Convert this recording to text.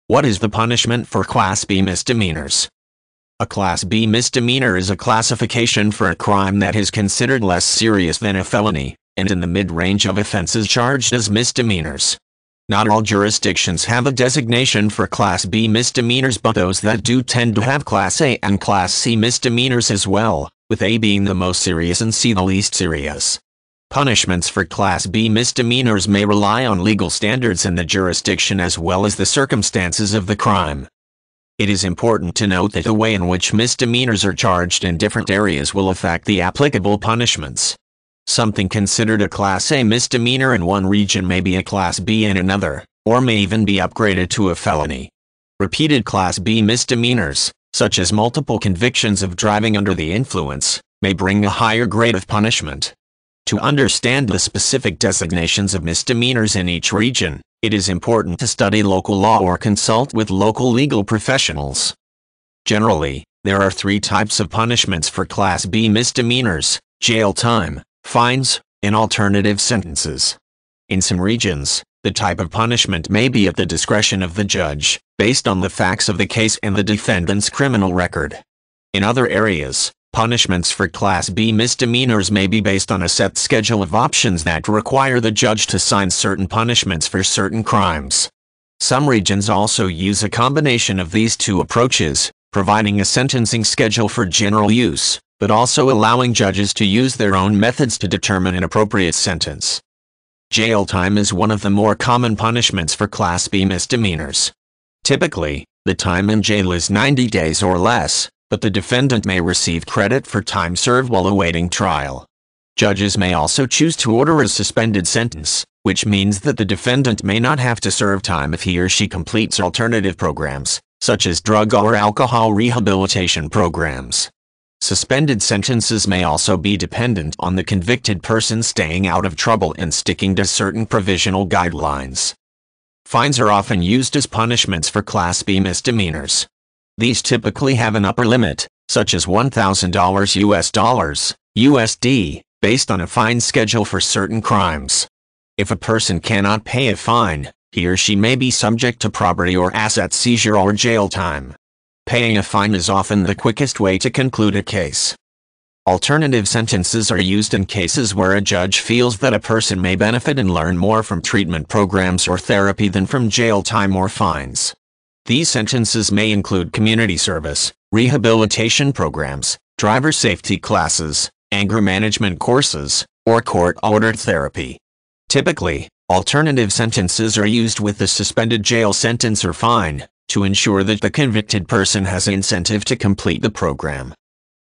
What is the punishment for Class B misdemeanors? A Class B misdemeanor is a classification for a crime that is considered less serious than a felony, and in the mid-range of offenses charged as misdemeanors. Not all jurisdictions have a designation for Class B misdemeanors, but those that do tend to have Class A and Class C misdemeanors as well, with A being the most serious and C the least serious. Punishments for Class B misdemeanors may rely on legal standards in the jurisdiction as well as the circumstances of the crime. It is important to note that the way in which misdemeanors are charged in different areas will affect the applicable punishments. Something considered a Class A misdemeanor in one region may be a Class B in another, or may even be upgraded to a felony. Repeated Class B misdemeanors, such as multiple convictions of driving under the influence, may bring a higher grade of punishment. To understand the specific designations of misdemeanors in each region, it is important to study local law or consult with local legal professionals. Generally, there are three types of punishments for Class B misdemeanors: jail time, fines, and alternative sentences. In some regions, the type of punishment may be at the discretion of the judge, based on the facts of the case and the defendant's criminal record. In other areas, punishments for Class B misdemeanors may be based on a set schedule of options that require the judge to assign certain punishments for certain crimes. Some regions also use a combination of these two approaches, providing a sentencing schedule for general use, but also allowing judges to use their own methods to determine an appropriate sentence. Jail time is one of the more common punishments for Class B misdemeanors. Typically, the time in jail is 90 days or less, but the defendant may receive credit for time served while awaiting trial. Judges may also choose to order a suspended sentence, which means that the defendant may not have to serve time if he or she completes alternative programs, such as drug or alcohol rehabilitation programs. Suspended sentences may also be dependent on the convicted person staying out of trouble and sticking to certain provisional guidelines. Fines are often used as punishments for Class B misdemeanors. These typically have an upper limit, such as $1,000 US dollars, USD, based on a fine schedule for certain crimes. If a person cannot pay a fine, he or she may be subject to property or asset seizure or jail time. Paying a fine is often the quickest way to conclude a case. Alternative sentences are used in cases where a judge feels that a person may benefit and learn more from treatment programs or therapy than from jail time or fines. These sentences may include community service, rehabilitation programs, driver safety classes, anger management courses, or court-ordered therapy. Typically, alternative sentences are used with the suspended jail sentence or fine, to ensure that the convicted person has an incentive to complete the program.